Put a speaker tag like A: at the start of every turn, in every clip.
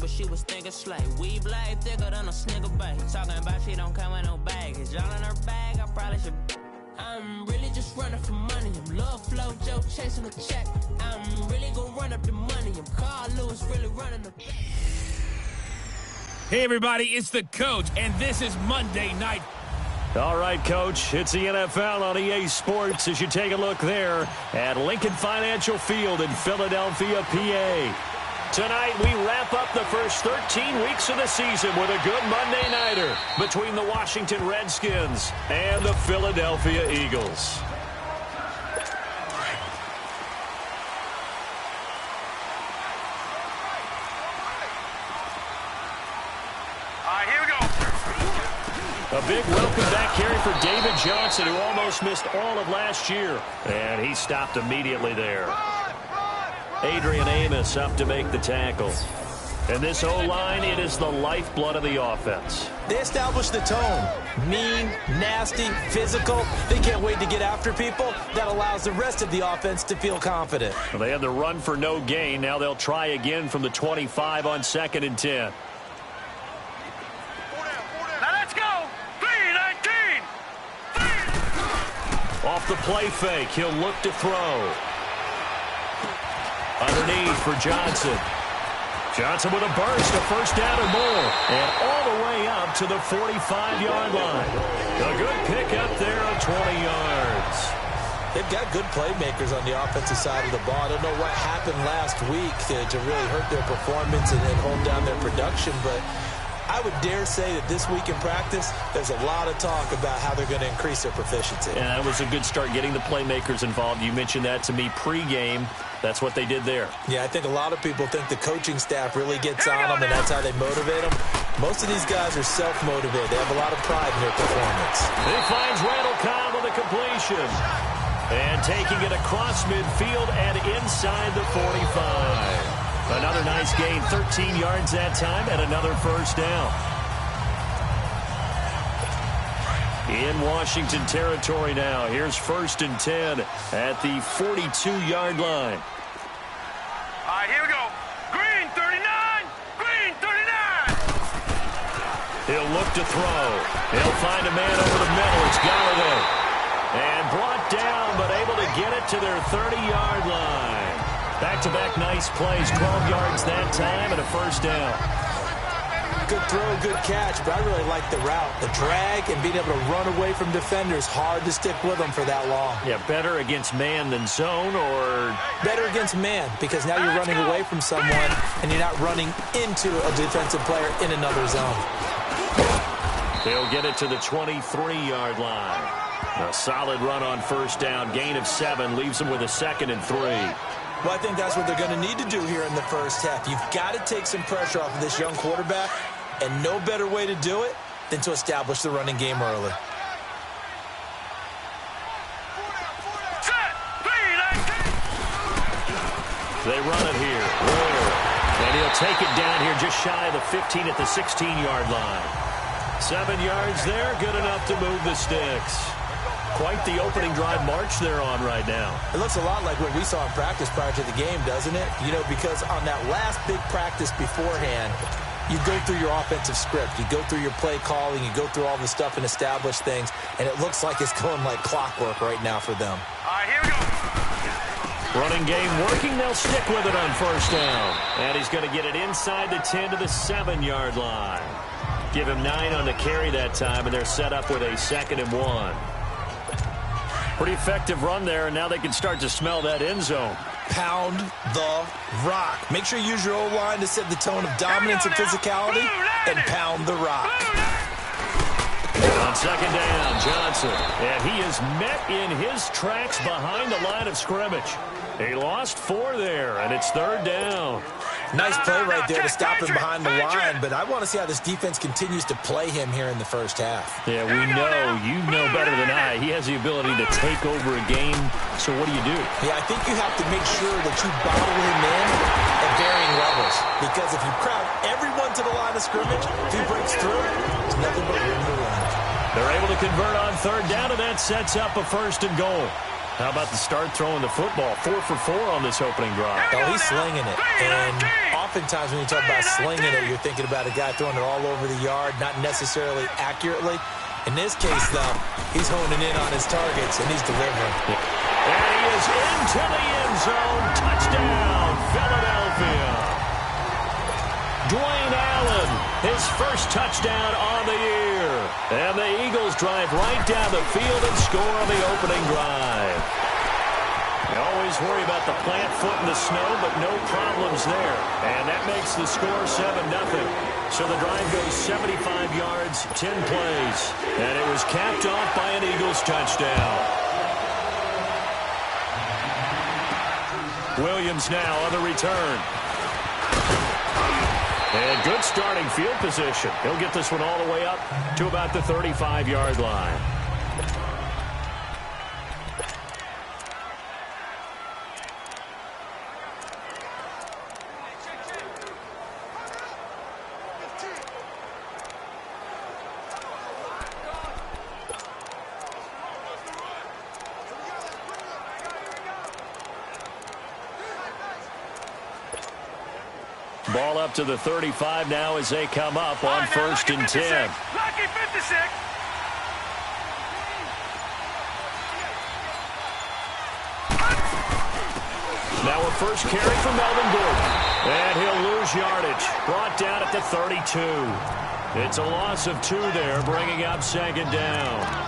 A: what she was thinking slay. We blade thicker than a snicker bag. Talking about she don't come with no baggage. All in her bag, I probably should. I'm really just running for money. I'm love flow, Joe chasing a check. I'm really gonna run up the money. I'm Carl Lewis, really running the.
B: Hey everybody, it's the Coach, and this is Monday Night.
C: All right, Coach, it's the NFL on EA Sports as you take a look there at Lincoln Financial Field in Philadelphia, PA. Tonight, we wrap up the first 13 weeks of the season with a good Monday nighter between the Washington Redskins and the Philadelphia Eagles. A big welcome back carry for David Johnson, who almost missed all of last year. And he stopped immediately there. Adrian Amos up to make the tackle. And this O-line, it is the lifeblood of the offense.
D: They established the tone. Mean, nasty, physical. They can't wait to get after people. That allows the rest of the offense to feel confident.
C: Well, they had the run for no gain. Now they'll try again from the 25 on 2nd and 10. Off the play fake, he'll look to throw. Underneath for Johnson. Johnson with a burst, a first down or more. And all the way up to the 45-yard line. A good pickup there of 20 yards.
D: They've got good playmakers on the offensive side of the ball. I don't know what happened last week to really hurt their performance and hold down their production, but I would dare say that this week in practice, there's a lot of talk about how they're going to increase their proficiency.
C: And that was a good start, getting the playmakers involved. You mentioned that to me pregame. That's what they did there.
D: Yeah, I think a lot of people think the coaching staff really gets on them, and that's how they motivate them. Most of these guys are self-motivated. They have a lot of pride in their performance.
C: He finds Randall Cobb with a completion. And taking it across midfield and inside the 45. Another nice gain, 13 yards that time, and another first down. In Washington territory now. Here's 1st and 10 at the 42-yard line.
E: All right, here we go. Green 39! Green 39!
C: He'll look to throw. He'll find a man over the middle. It's Galladay. And brought down, but able to get it to their 30-yard line. Back-to-back nice plays, 12 yards that time, and a first down.
D: Good throw, good catch, but I really like the route. The drag and being able to run away from defenders, hard to stick with them for that long.
C: Yeah, better against man than zone, or?
D: Better against man, because now you're running away from someone, and you're not running into a defensive player in another zone.
C: They'll get it to the 23-yard line. A solid run on first down, gain of 7, leaves them with a 2nd and 3.
D: Well, I think that's what they're going to need to do here in the first half. You've got to take some pressure off of this young quarterback, and no better way to do it than to establish the running game early.
C: They run it here. And he'll take it down here just shy of the 15 at the 16-yard line. 7 yards there, good enough to move the sticks. Quite the opening drive march they're on right now.
D: It looks a lot like what we saw in practice prior to the game, doesn't it? You know, because on that last big practice beforehand, you go through your offensive script. You go through your play calling. You go through all the stuff and establish things. And it looks like it's going like clockwork right now for them.
E: All right, here we go.
C: Running game working. They'll stick with it on first down. And he's going to get it inside the 10 to the 7-yard line. Give him 9 on the carry that time, and they're set up with a 2nd and 1. Pretty effective run there, and now they can start to smell that end zone.
D: Pound the rock. Make sure you use your O-line to set the tone of dominance and physicality, and pound the rock.
C: On 2nd down, Johnson. And he is met in his tracks behind the line of scrimmage. He lost 4 there, and it's 3rd down.
D: Nice play right there to stop him behind the line, but I want to see how this defense continues to play him here in the first half.
C: Yeah, we know, you know better than I, he has the ability to take over a game, so what do?
D: Yeah, I think you have to make sure that you bottle him in at varying levels, because if you crowd everyone to the line of scrimmage, if he breaks through, there's nothing but room to run.
C: They're able to convert on 3rd down, and that sets up a 1st and goal. How about the start throwing the football? 4 for 4 on this opening drive.
D: Oh, he's slinging it. And oftentimes when you talk about slinging it, you're thinking about a guy throwing it all over the yard, not necessarily accurately. In this case, though, he's honing in on his targets, and he's delivering.
C: And he is into the end zone. Touchdown, Philadelphia. Dwayne Allen, his first touchdown on the year. And the Eagles drive right down the field and score on the opening drive. You always worry about the plant foot in the snow, but no problems there. And that makes the score 7-0. So the drive goes 75 yards, 10 plays. And it was capped off by an Eagles touchdown. Williams now on the return. And good starting field position. He'll get this one all the way up to about the 35-yard line. Ball up to the 35 now as they come up on 1st and 10.
E: Lucky 56.
C: Now a first carry for Melvin Gordon. And he'll lose yardage. Brought down at the 32. It's a loss of 2 there, bringing up 2nd down.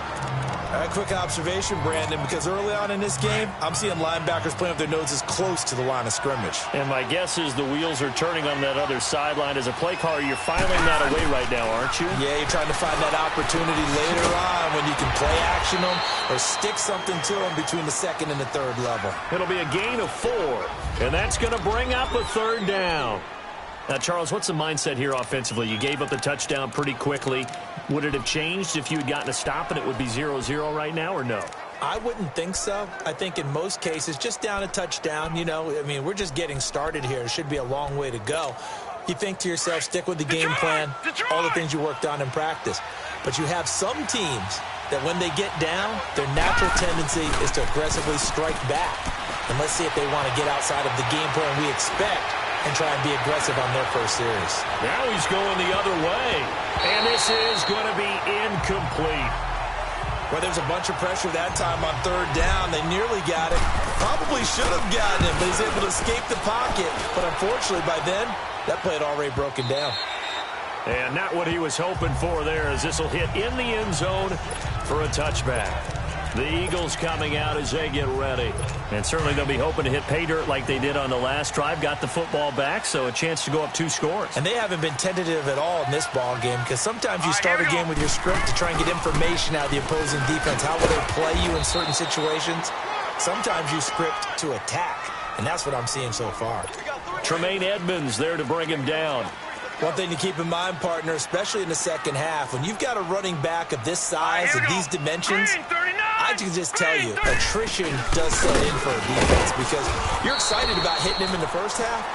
D: A quick observation, Brandon, because early on in this game, I'm seeing linebackers playing with their noses close to the line of scrimmage.
C: And my guess is the wheels are turning on that other sideline. As a play caller, you're filing that away right now, aren't you?
D: Yeah, you're trying to find that opportunity later on when you can play action them or stick something to them between the 2nd and the 3rd level.
C: It'll be a gain of 4, and that's going to bring up a 3rd down. Now, Charles, what's the mindset here offensively? You gave up the touchdown pretty quickly. Would it have changed if you had gotten a stop and it would be 0-0 right now, or no?
D: I wouldn't think so. I think in most cases, just down a touchdown, you know, I mean, we're just getting started here. It should be a long way to go. You think to yourself, stick with the game plan, all the things you worked on in practice. But you have some teams that when they get down, their natural tendency is to aggressively strike back. And let's see if they want to get outside of the game plan we expect and try and be aggressive on their first series.
C: Now he's going the other way. And this is going to be incomplete.
D: Well, there's a bunch of pressure that time on 3rd down. They nearly got it. Probably should have gotten it, but he's able to escape the pocket. But unfortunately, by then, that play had already broken down.
C: And not what he was hoping for there, as this will hit in the end zone for a touchback. The Eagles coming out as they get ready. And certainly they'll be hoping to hit pay dirt like they did on the last drive. Got the football back, so a chance to go up 2 scores.
D: And they haven't been tentative at all in this ball game, because sometimes you start a game with your script to try and get information out of the opposing defense. How will they play you in certain situations? Sometimes you script to attack, and that's what I'm seeing so far.
C: Tremaine Edmonds there to bring him down.
D: One thing to keep in mind, partner, especially in the second half, when you've got a running back of this size, of these dimensions, I can just tell you, attrition does set in for a defense, because you're excited about hitting him in the first half.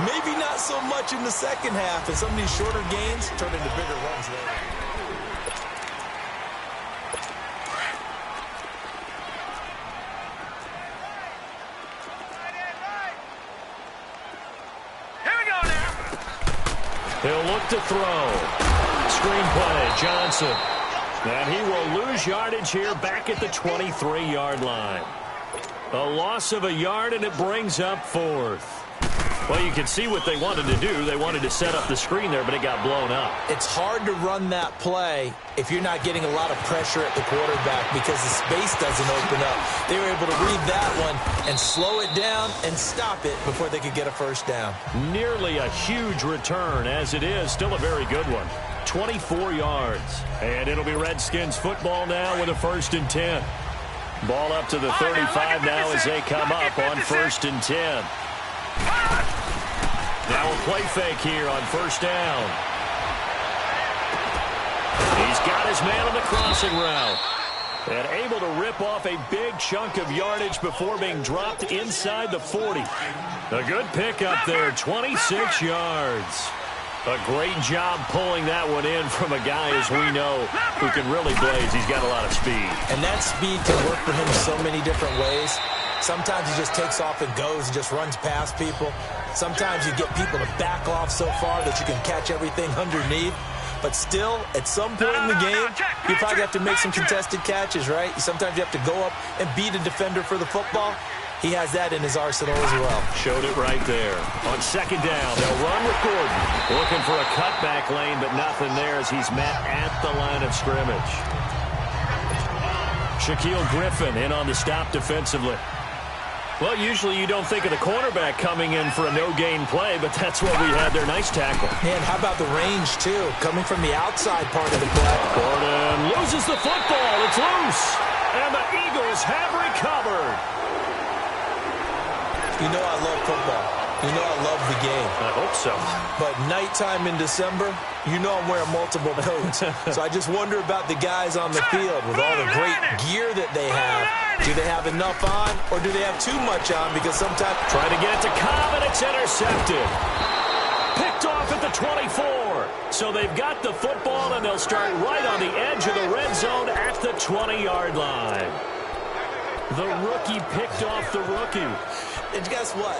D: Maybe not so much in the second half, and some of these shorter gains turn into bigger runs later.
C: He'll look to throw. Screenplay, Johnson. And he will lose yardage here back at the 23-yard line. A loss of a yard, and it brings up 4th. Well, you can see what they wanted to do. They wanted to set up the screen there, but it got blown up.
D: It's hard to run that play if you're not getting a lot of pressure at the quarterback because the space doesn't open up. They were able to read that one and slow it down and stop it before they could get a first down.
C: Nearly a huge return, as it is. Still a very good one. 24 yards. And it'll be Redskins football now with a 1st and 10. Ball up to the 35 now as they come up on 1st and 10. Now a play fake here on 1st down. He's got his man on the crossing route. And able to rip off a big chunk of yardage before being dropped inside the 40. A good pickup there, 26 yards. A great job pulling that one in from a guy, as we know, who can really blaze. He's got a lot of speed.
D: And that speed can work for him so many different ways. Sometimes he just takes off and goes and just runs past people. Sometimes you get people to back off so far that you can catch everything underneath. But still, at some point in the game, you probably have to make some contested catches, right? Sometimes you have to go up and beat a defender for the football. He has that in his arsenal as well. Showed it right there. On second down, they'll run with Gordon. Looking for a cutback lane, but nothing there as he's met at the line of scrimmage. Shaquille Griffin in on the stop defensively. Well, usually you don't think of the cornerback coming in for a no-gain play, but that's what we had there. Nice tackle. Man, how about the range, too? Coming from the outside part of the play. Gordon loses the football. It's loose. And the Eagles have recovered. You know I love football. You know I love the game. I hope so. But nighttime in December, you know I'm wearing multiple coats. So I just wonder about the guys on the field with all the great gear that they have. Do they have enough on, or do they have too much on? Because sometimes... Trying to get it to Cobb, and it's intercepted. Picked off at the 24. So they've got the football, and they'll start right on the edge of the red zone at the 20-yard line. The rookie picked off the rookie. And guess what?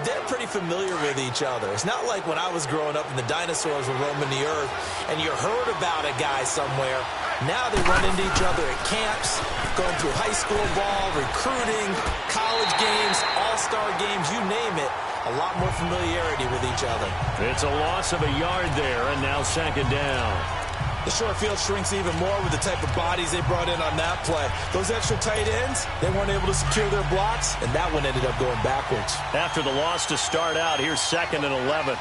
D: They're pretty familiar with each other. It's not like when I was growing up and the dinosaurs were roaming the earth and you heard about a guy somewhere. Now they run into each other at camps, going through high school ball, recruiting, college games, all-star games, you name it. A lot more familiarity with each other. It's a loss of a yard there, and now second down. The short field shrinks even more with the type of bodies they brought in on that play. Those extra tight ends, they weren't able to secure their blocks, and that one ended up going backwards. After the loss to start out, here's 2nd and 11.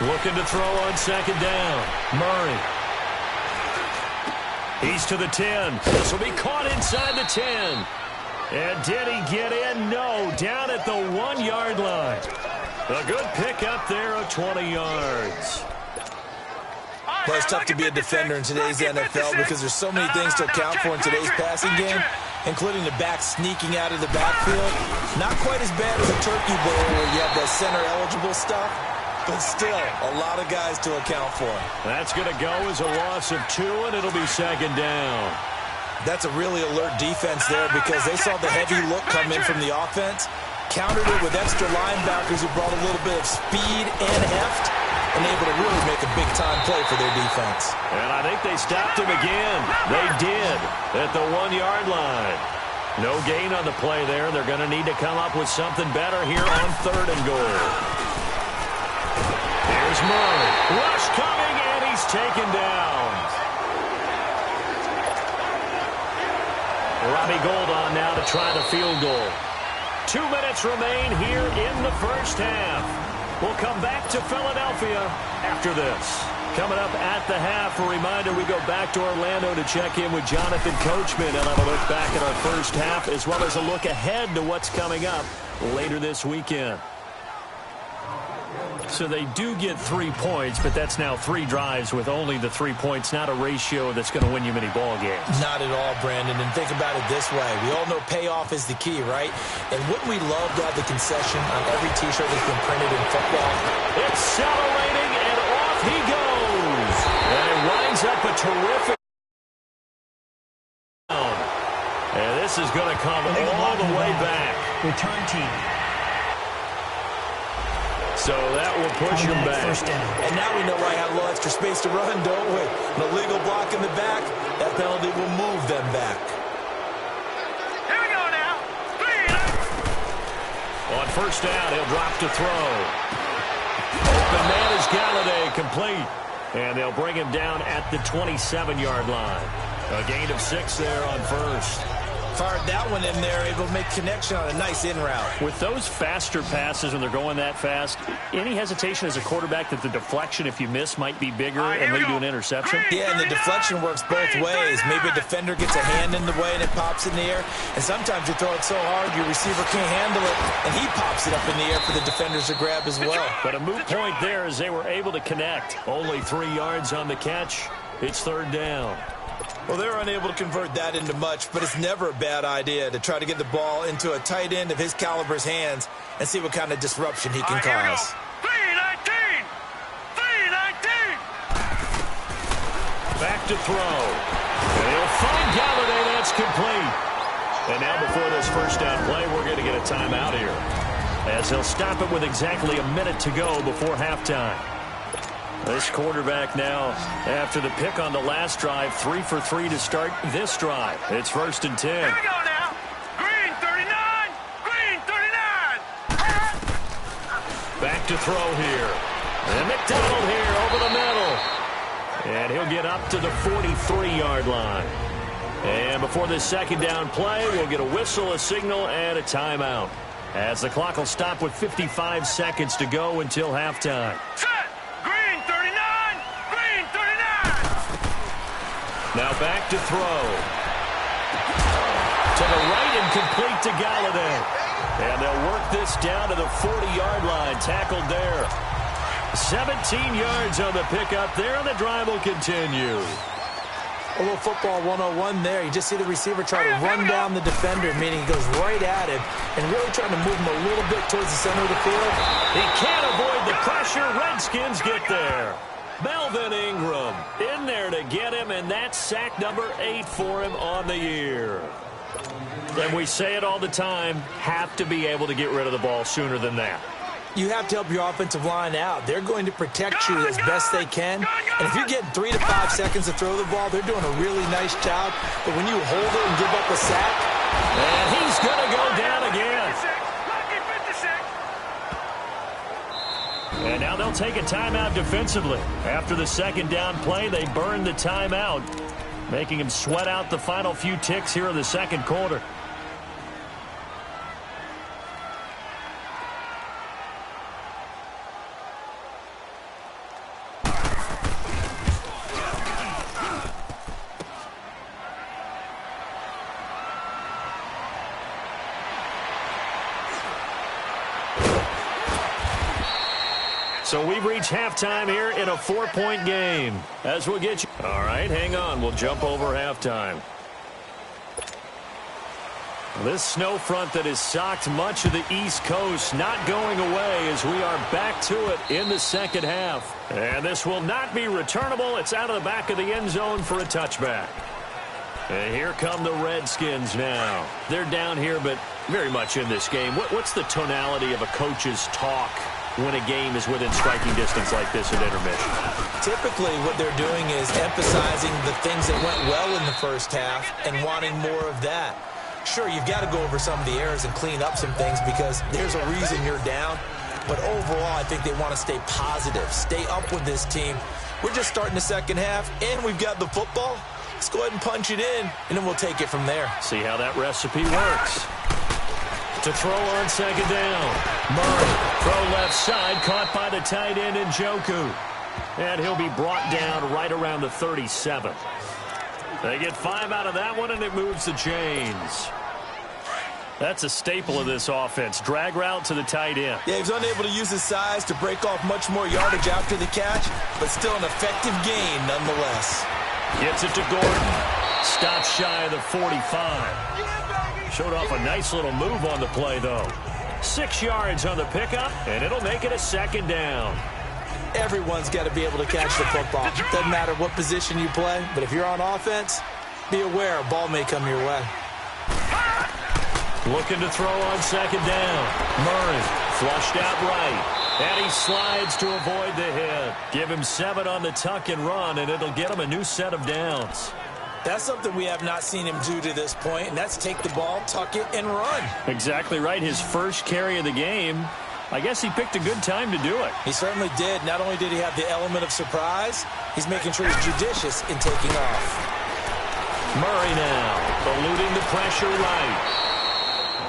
D: Looking to throw on second down. Murray. He's to the 10. This will be caught inside the 10. And did he get in? No, down at the 1-yard line. A good pickup there of 20 yards. Well, it's tough to be a defender in today's NFL because there's so many things to account for in today's passing game, including the back sneaking out of the backfield. Not quite as bad as a turkey bowl where you have that center-eligible stuff, but still a lot of guys to account for. That's going to go as a loss of 2, and it'll be second down. That's a really alert defense there because they saw the heavy look come in from the offense, countered it with extra linebackers who brought a little bit of speed and heft, and able to really make a big-time play for their defense. And I think they stopped him again. They did at the 1-yard line. No gain on the play there. They're going to need to come up with something better here on 3rd and goal. Here's Murray. Rush coming, and he's taken down. Robbie Gould on now to try the field goal. 2 minutes remain here in the first half. We'll come back to Philadelphia after this. Coming up at the half, a reminder, we go back to Orlando to check in with Jonathan Coachman and have a look back at our first half as well as a look ahead to what's coming up later this weekend. So they do get 3 points, but that's now 3 drives with only the 3 points, not a ratio that's going to win you many ball games. Not at all, Brandon, and think about it this way. We all know payoff is the key, right? And wouldn't we love to have the concession on every T-shirt that's been printed in football? Accelerating, and off he goes. And it winds up a terrific... And this is going to come all the way back.
F: Return team.
D: So that will push him back. And now we know why I have a little extra space to run, don't we? An illegal block in the back, that penalty will move them back.
E: Here we go now. 3.
C: On first down, he'll drop to throw. Open man is Galladay, complete. And they'll bring him down at the 27-yard line. A gain of 6 there on first.
D: Fired that one in there, able to make connection on a nice in route.
C: With those faster passes when they're going that fast, any hesitation as a quarterback that the deflection, if you miss, might be bigger and lead to an interception?
D: Yeah, and the deflection works both ways. Maybe a defender gets a hand in the way and it pops in the air. And sometimes you throw it so hard your receiver can't handle it, and he pops it up in the air for the defenders to grab as well.
C: But a moot point there as they were able to connect. Only 3 yards on the catch. It's 3rd down.
D: Well, they're unable to convert that into much, but it's never a bad idea to try to get the ball into a tight end of his caliber's hands and see what kind of disruption he can cause.
E: 3-19! 3-19!
C: Back to throw. And he'll find Galladay. That's complete. And now before this first down play, we're going to get a timeout here, as they'll stop it with exactly a minute to go before halftime. This quarterback now, after the pick on the last drive, 3 for 3 to start this drive. It's 1st and 10.
E: Here we go now. Green 39. Green 39.
C: Back to throw here. And McDonald here over the middle. And he'll get up to the 43-yard line. And before this second down play, we'll get a whistle, a signal, and a timeout, as the clock will stop with 55 seconds to go until halftime.
E: Set. Green 39. Green 39.
C: Now back to throw. To the right and complete to Galladay. And they'll work this down to the 40-yard line. Tackled there. 17 yards on the pickup there, and the drive will continue.
D: A little football 101 there. You just see the receiver try to run down the defender, meaning he goes right at him and really trying to move him a little bit towards the center of the field.
C: He can't avoid the pressure. Redskins get there. Melvin Ingram in there to get him, and that's sack number 8 for him on the year. And we say it all the time, have to be able to get rid of the ball sooner than that.
D: You have to help your offensive line out. They're going to protect you as best they can. And if you're getting 3 to 5 seconds to throw the ball, they're doing a really nice job. But when you hold it and give up a sack,
C: and he's going to go down again. And now they'll take a timeout defensively. After the second down play, they burn the timeout, making him sweat out the final few ticks here in the second quarter. So we've reached halftime here in a 4-point game. As we'll get you. All right, hang on. We'll jump over halftime. This snow front that has socked much of the East Coast not going away as we are back to it in the second half. And this will not be returnable. It's out of the back of the end zone for a touchback. And here come the Redskins now. They're down here, but very much in this game. What's the tonality of a coach's talk when a game is within striking distance like this at intermission?
D: typically what they're doing is emphasizing the things that went well in the first half and wanting more of that. Sure, you've got to go over some of the errors and clean up some things because there's a reason you're down. But overall, I think they want to stay positive, stay up with this team. We're just starting the second half, and we've got the football. Let's go ahead and punch it in, and then we'll take it from there.
C: See how that recipe works. To throw on second down. Murray, throw left side, caught by the tight end Njoku. And he'll be brought down right around the 37. They get 5 out of that one, and it moves the chains. That's a staple of this offense. Drag route to the tight end.
D: Yeah, he was unable to use his size to break off much more yardage after the catch, but still an effective gain nonetheless.
C: Gets it to Gordon. Stops shy of the 45. Showed off a nice little move on the play, though. 6 yards on the pickup, and it'll make it a second down.
D: Everyone's got to be able to catch the football. Doesn't matter what position you play, but if you're on offense, be aware a ball may come your way.
C: Looking to throw on second down. Murray flushed out right. And he slides to avoid the hit. Give him 7 on the tuck and run, and it'll get him a new set of downs.
D: That's something we have not seen him do to this point, and that's take the ball, tuck it, and run.
C: Exactly right. His first carry of the game. I guess he picked a good time to do it.
D: He certainly did. Not only did he have the element of surprise, he's making sure he's judicious in taking off.
C: Murray now, eluding the pressure right.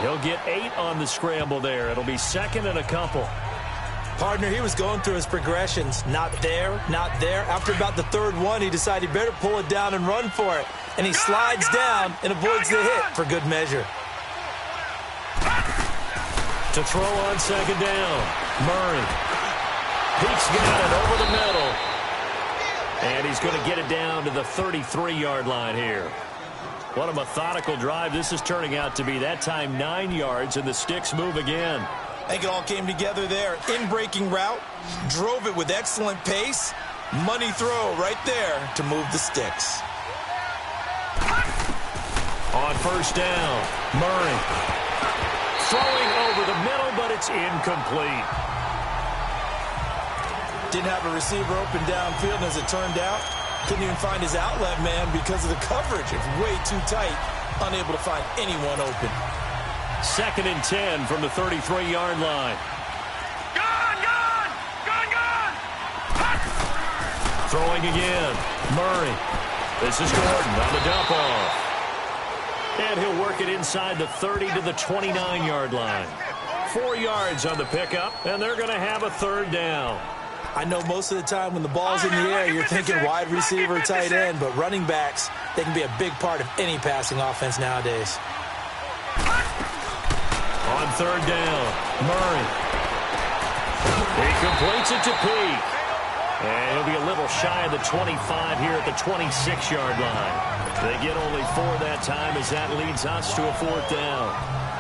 C: He'll get 8 on the scramble there. It'll be second and a couple.
D: Partner, he was going through his progressions. Not there, not there. After about the third one, he decided he better pull it down and run for it. And he slides down and avoids the hit for good measure.
C: To throw on second down. Murray. Pete's got it over the middle. And he's going to get it down to the 33-yard line here. What a methodical drive this is turning out to be. That time 9 yards, and the sticks move again.
D: I think it all came together there. In-breaking route, drove it with excellent pace. Money throw right there to move the sticks.
C: On On first down, Murray. Throwing over the middle, but it's incomplete.
D: Didn't have a receiver open downfield, and as it turned out, couldn't even find his outlet man because of the coverage. It's way too tight, unable to find anyone open.
C: 2nd and 10 from the 33-yard line.
E: Gun!
C: Throwing again, Murray. This is Gordon on the dump off. And he'll work it inside the 30 to the 29-yard line. 4 yards on the pickup, and they're going to have a 3rd down.
D: I know most of the time when the ball's in the air, you're thinking wide receiver, tight end, but running backs, they can be a big part of any passing offense nowadays.
C: On 3rd down, Murray. He completes it to Peake. And he'll be a little shy of the 25 here at the 26-yard line. They get only 4 that time as that leads us to a 4th down.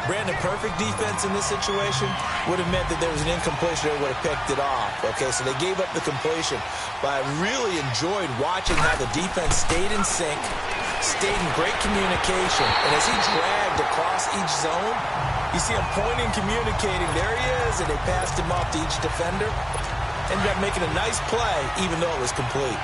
D: Brandon, perfect defense in this situation would have meant that there was an incompletion. They would have picked it off. Okay, so they gave up the completion. But I really enjoyed watching how the defense stayed in sync, stayed in great communication. And as he dragged across each zone, you see him pointing, communicating. There he is, and they passed him off to each defender. Ended up making a nice play, even though it was complete.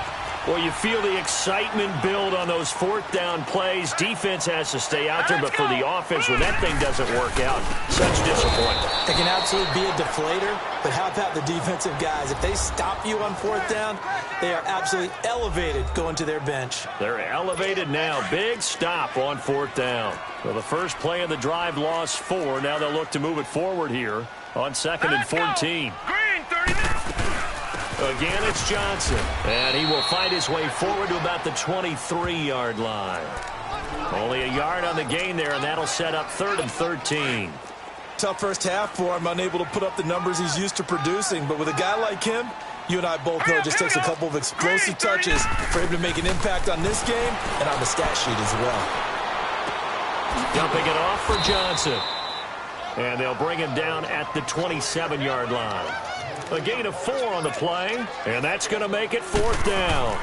C: Well, you feel the excitement build on those 4th down plays. Defense has to stay out there, but for the offense, when that thing doesn't work out, such disappointment.
D: It can absolutely be a deflator, but how about the defensive guys? If they stop you on 4th down, they are absolutely elevated going to their bench.
C: They're elevated now. Big stop on 4th down. Well, the first play of the drive lost 4. Now they'll look to move it forward here on 2nd and 14.
E: Green 39.
C: Again, it's Johnson, and he will fight his way forward to about the 23-yard line. Only a yard on the gain there, and that'll set up 3rd and 13.
D: Tough first half for him, unable to put up the numbers he's used to producing. But with a guy like him, you and I both know it just takes a couple of explosive touches for him to make an impact on this game and on the stat sheet as well.
C: Dumping it off for Johnson. And they'll bring him down at the 27-yard line. A gain of 4 on the play, and that's going to make it 4th down.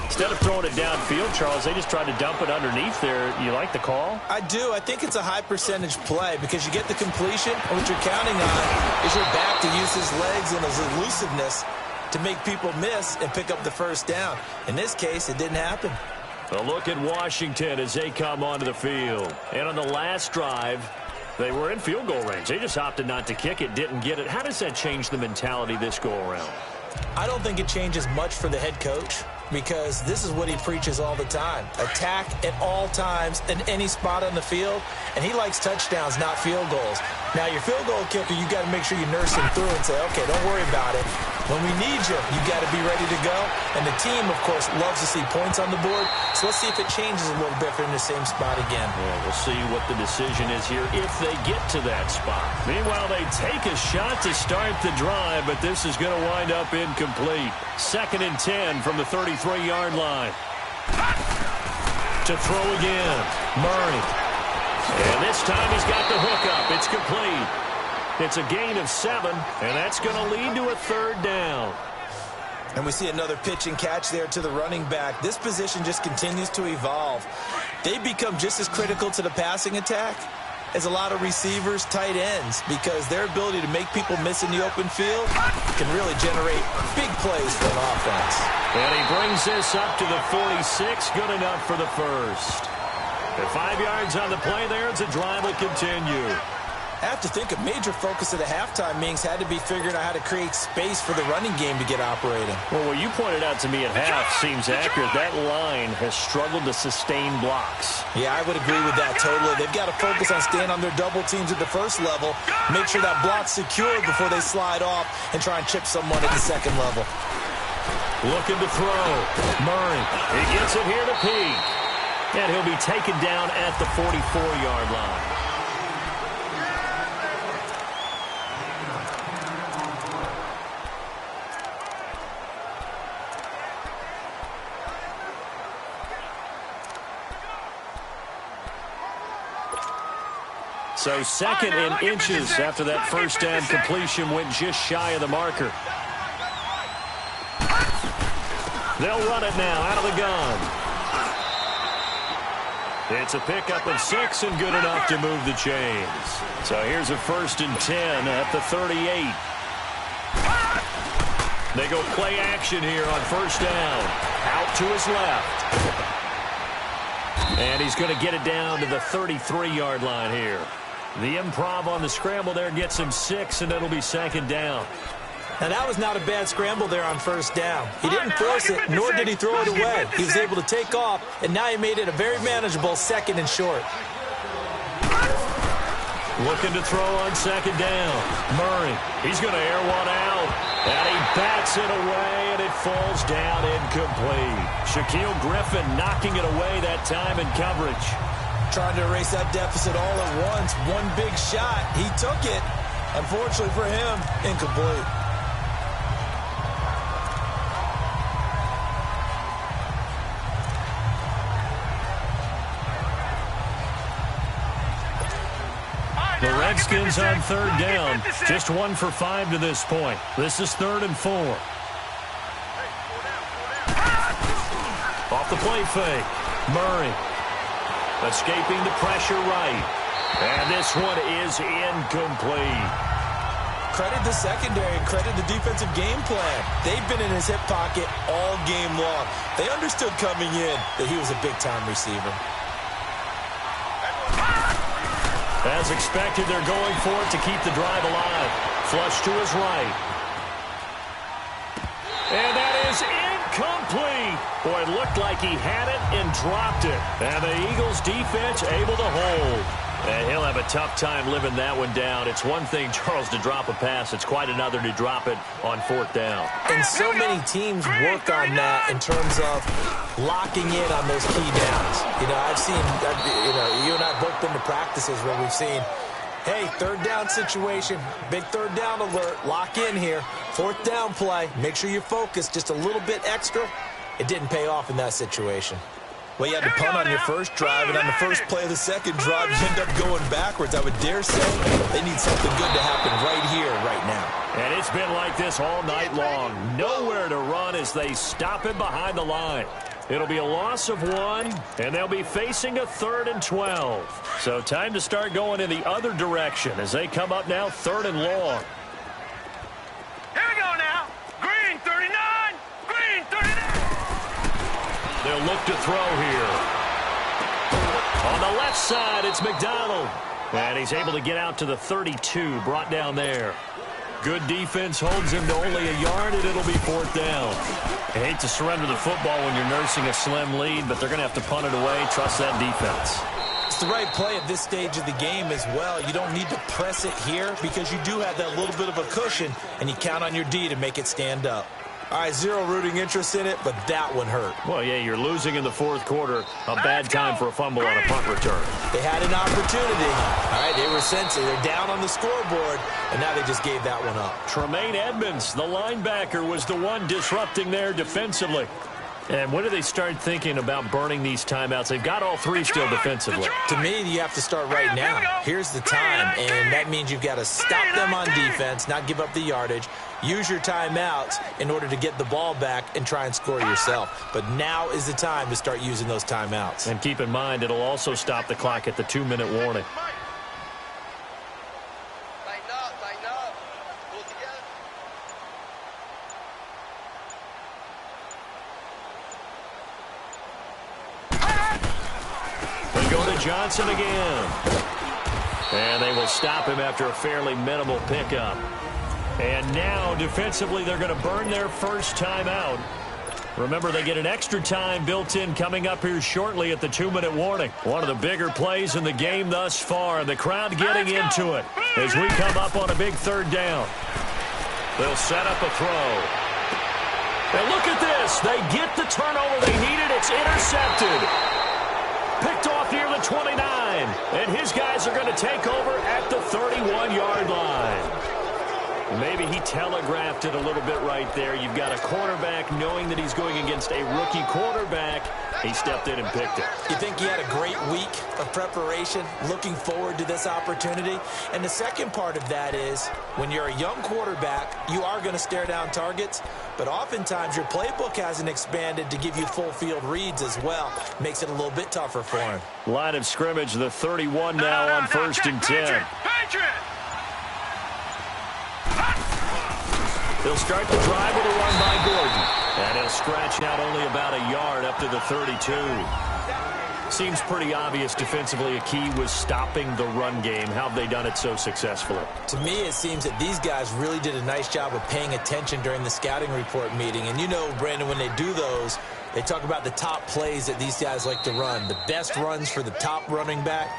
C: Instead of throwing it downfield, Charles, they just tried to dump it underneath there. You like the call?
D: I do. I think it's a high-percentage play because you get the completion, and what you're counting on is your back to use his legs and his elusiveness to make people miss and pick up the 1st down. In this case, it didn't happen.
C: A look at Washington as they come onto the field. And on the last drive, they were in field goal range. They just opted not to kick it, didn't get it. How does that change the mentality this go-around?
D: I don't think it changes much for the head coach because this is what he preaches all the time. Attack at all times in any spot on the field, and he likes touchdowns, not field goals. Now, your field goal kicker, you got to make sure you nurse him through and say, okay, don't worry about it. When we need you, you got to be ready to go. And the team, of course, loves to see points on the board. So let's see if it changes a little bit if they're in the same spot again.
C: Well, we'll see what the decision is here if they get to that spot. Meanwhile, they take a shot to start the drive, but this is going to wind up incomplete. 2nd and 10 from the 33-yard line. To throw again, Murray. And this time he's got the hookup. It's complete. It's a gain of 7, and that's going to lead to a 3rd down.
D: And we see another pitch and catch there to the running back. This position just continues to evolve. They become just as critical to the passing attack as a lot of receivers, tight ends, because their ability to make people miss in the open field can really generate big plays for an offense.
C: And he brings this up to the 46, good enough for the 1st. At 5 yards on the play there, as the drive will continue.
D: I have to think a major focus of the halftime meetings had to be figuring out how to create space for the running game to get operating.
C: Well, what you pointed out to me at half seems accurate. That line has struggled to sustain blocks.
D: Yeah, I would agree with that totally. They've got to focus on staying on their double teams at the 1st level, make sure that block's secure before they slide off and try and chip someone at the 2nd level.
C: Looking to throw. Murray. He gets it here to Peake. And he'll be taken down at the 44-yard line. So 2nd and inches after that 1st down completion went just shy of the marker. They'll run it now out of the gun. It's a pickup of 6 and good enough to move the chains. So here's a 1st and 10 at the 38. They go play action here on 1st down. Out to his left. And he's going to get it down to the 33-yard line here. The improv on the scramble there gets him 6, and it'll be 2nd down.
D: Now, that was not a bad scramble there on 1st down. He didn't force it, nor did he throw it away. He was able to take off, and now he made it a very manageable 2nd and short.
C: Looking to throw on 2nd down. Murray, he's going to air one out. And he bats it away, and it falls down incomplete. Shaquille Griffin knocking it away that time in coverage.
D: Trying to erase that deficit all at once. One big shot. He took it. Unfortunately for him, incomplete.
C: The Redskins on 3rd down. Just 1 for 5 to this point. This is 3rd and 4. Off the play fake. Murray escaping the pressure right. And this one is incomplete.
D: Credit the secondary, credit the defensive game plan. They've been in his hip pocket all game long. They understood coming in that he was a big-time receiver.
C: As expected, they're going for it to keep the drive alive. Flush to his right. And that is incomplete. Boy, it looked like he had it and dropped it. And the Eagles defense able to hold. And he'll have a tough time living that one down. It's one thing, Charles, to drop a pass. It's quite another to drop it on 4th down.
D: And so many teams work on that in terms of locking in on those key downs. You know, I've seen, you and I both been to practices where we've seen, hey, 3rd down situation, big 3rd down alert, lock in here. 4th down play, make sure you focus just a little bit extra. It didn't pay off in that situation. Well, you had to punt on your first drive, and on the first play of the second drive, you end up going backwards. I would dare say they need something good to happen right here, right now.
C: And it's been like this all night long. Nowhere to run as they stop him behind the line. It'll be a loss of 1, and they'll be facing a 3rd and 12. So time to start going in the other direction as they come up now 3rd and long.
E: Here we go now. Green 39. Green 39.
C: They'll look to throw here. On the left side, it's McDonald. And he's able to get out to the 32, brought down there. Good defense holds him to only a yard, and it'll be 4th down. I hate to surrender the football when you're nursing a slim lead, but they're going to have to punt it away. Trust that defense.
D: It's the right play at this stage of the game as well. You don't need to press it here because you do have that little bit of a cushion, and you count on your D to make it stand up. All right, zero rooting interest in it, but that one hurt.
C: Well, yeah, you're losing in the 4th quarter. A bad time for a fumble on a punt return.
D: They had an opportunity. All right, they were sensitive. They're down on the scoreboard, and now they just gave that one up.
C: Tremaine Edmonds, the linebacker, was the one disrupting there defensively. And when do they start thinking about burning these timeouts? They've got all 3 still defensively.
D: To me, you have to start right now. Here's the time, and that means you've got to stop them on defense, not give up the yardage. Use your timeouts in order to get the ball back and try and score yourself. But now is the time to start using those timeouts.
C: And keep in mind, it'll also stop the clock at the 2-minute warning.
E: Tighten up, tighten up. Pull together.
C: They go to Johnson again. And they will stop him after a fairly minimal pickup. And now, defensively, they're going to burn their first timeout. Remember, they get an extra time built in coming up here shortly at the 2-minute warning. One of the bigger plays in the game thus far, and the crowd getting into it as we come up on a big 3rd down. They'll set up a throw. And look at this. They get the turnover they needed. It's intercepted. Picked off near the 29. And his guys are going to take over at the 31-yard line. Maybe he telegraphed it a little bit right there. You've got a quarterback knowing that he's going against a rookie quarterback. He stepped in and picked it.
D: You think he had a great week of preparation, looking forward to this opportunity? And the second part of that is, when you're a young quarterback, you are going to stare down targets, but oftentimes your playbook hasn't expanded to give you full field reads as well. Makes it a little bit tougher for him.
C: Line of scrimmage, the 31 now on 1st and 10. He'll start the drive with a run by Gordon. And he'll scratch out only about a yard up to the 32. Seems pretty obvious defensively a key was stopping the run game. How have they done it so successfully?
D: To me, it seems that these guys really did a nice job of paying attention during the scouting report meeting. And you know, Brandon, when they do those, they talk about the top plays that these guys like to run. The best runs for the top running back,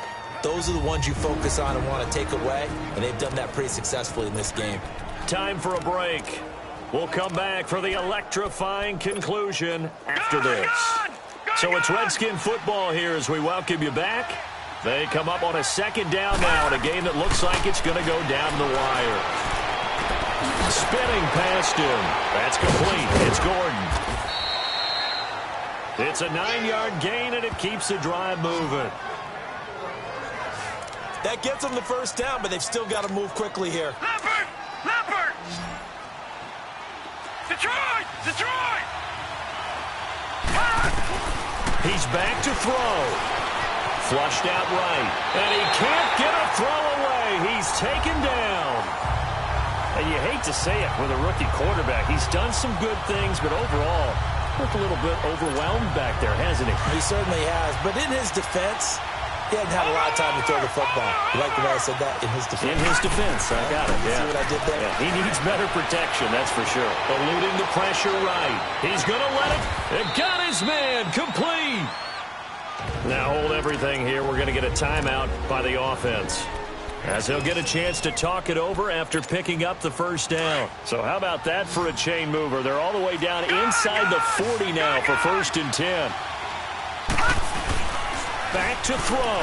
D: those are the ones you focus on and want to take away. And they've done that pretty successfully in this game.
C: Time for a break. We'll come back for the electrifying conclusion after this. So it's Redskin football here as we welcome you back. They come up on a 2nd down now in a game that looks like it's going to go down the wire. Spinning past him. That's complete. It's Gordon. It's a 9-yard gain, and it keeps the drive moving.
D: That gets them the 1st down, but they've still got to move quickly here.
E: Leopard! Detroit! Detroit!
C: He's back to throw. Flushed out right. And he can't get a throw away. He's taken down. And you hate to say it with a rookie quarterback. He's done some good things, but overall, looked a little bit overwhelmed back there, hasn't he?
D: He certainly has. But in his defense, he hadn't had a lot of time to throw the football. You like the way I said that? In his defense.
C: In his defense. I got it, yeah.
D: See what I did there?
C: Yeah, he needs better protection, that's for sure. Eluding the pressure right. He's going to let it. It got his man. Complete. Now hold everything here. We're going to get a timeout by the offense, as he'll get a chance to talk it over after picking up the 1st down. So how about that for a chain mover? They're all the way down inside the 40 now for 1st and 10. Back to throw.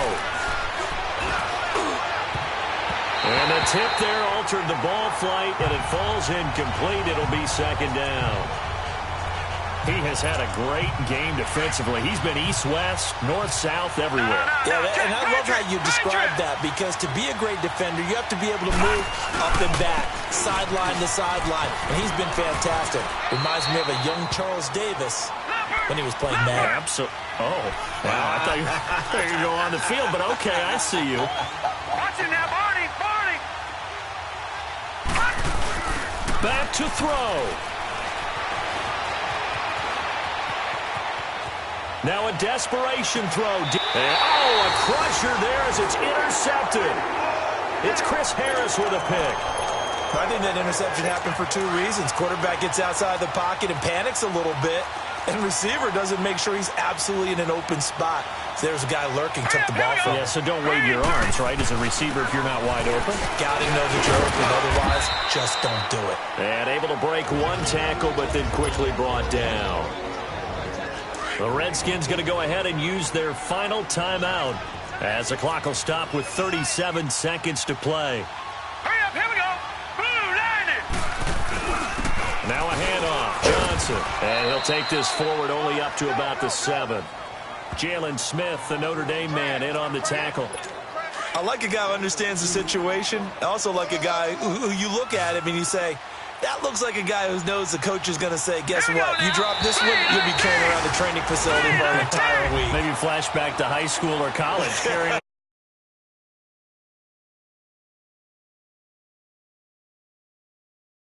C: And the tip there altered the ball flight, and it falls incomplete. It'll be 2nd down. He has had a great game defensively. He's been east-west, north-south, everywhere.
D: Yeah, and I love how you described that, because to be a great defender, you have to be able to move up and back, sideline to sideline, and he's been fantastic. Reminds me of a young Charles Davis when he was playing Madden.
C: Absolutely. Oh, wow. I thought you were going to go on the field, but okay, I see you.
E: Watch it now, Barney! Barney!
C: Back to throw. Now a desperation throw. Oh, a crusher there as it's intercepted. It's Chris Harris with a pick.
D: I think that interception happened for 2 reasons. Quarterback gets outside the pocket and panics a little bit, and receiver doesn't make sure he's absolutely in an open spot. So there's a guy lurking, took the ball from him.
C: Yeah, so don't wave your arms, right, as a receiver if you're not wide open.
D: Got to know that you're open. Otherwise, just don't do it.
C: And able to break one tackle, but then quickly brought down. The Redskins going to go ahead and use their final timeout, as the clock will stop with 37 seconds to play.
E: Hurry up, here we go! Blue, landed!
C: Now a handoff. Johnson. And he'll take this forward only up to about the 7. Jalen Smith, the Notre Dame man, in on the tackle.
D: I like a guy who understands the situation. I also like a guy who you look at him and you say, that looks like a guy who knows the coach is going to say, guess what? You drop this one, you'll be carrying around the training facility for an entire week.
C: Maybe flashback to high school or college, carrying